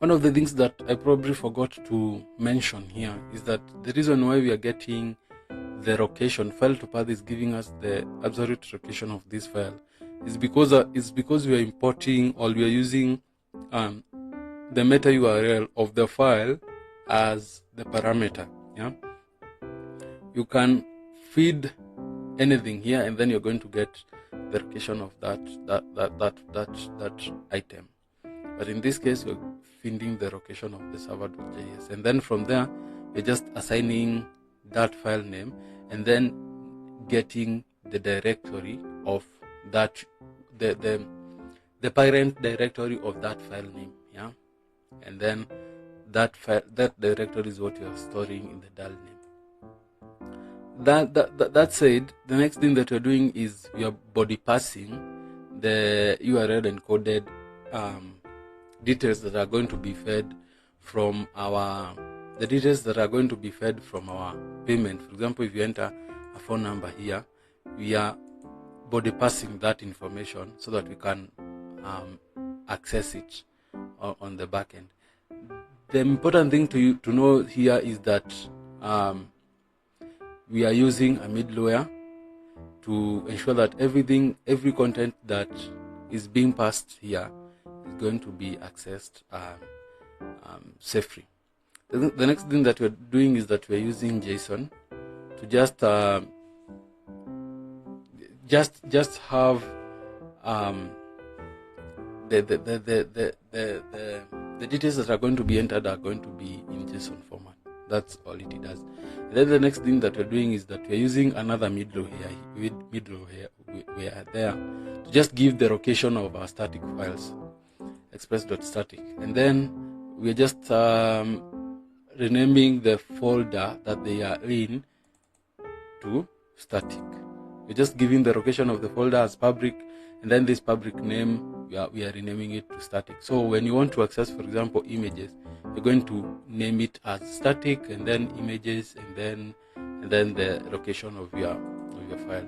One of the things that I probably forgot to mention here is that the reason why we are getting the location file to path is giving us the absolute location of this file is because we are importing, or we are using the meta URL of the file as the parameter. Yeah, you can feed anything here, and then you're going to get the location of that item. But in this case, we're finding the location of the server.js, and then from there we're just assigning that file name and then getting the directory of that, the parent directory of that file name. Yeah, and then that directory is what you are storing in the DAL name. That said, the next thing that we're doing is we are body passing the URL encoded details that are going to be fed from our payment. For example, if you enter a phone number here, we are body passing that information so that we can access it on the back end. The important thing to know here is that we are using a middleware to ensure that every content that is being passed here is going to be accessed safely. The next thing that we're doing is that we're using JSON to just have the details that are going to be entered are going to be in JSON format. That's all it does. And then the next thing that we're doing is that we're using another middleware there to just give the location of our static files, express.static, and then we're just renaming the folder that they are in to static. We're just giving the location of the folder as public, and then this public name we are renaming it to static. So when you want to access, for example, images, you're going to name it as static, and then images, and then the location of your file.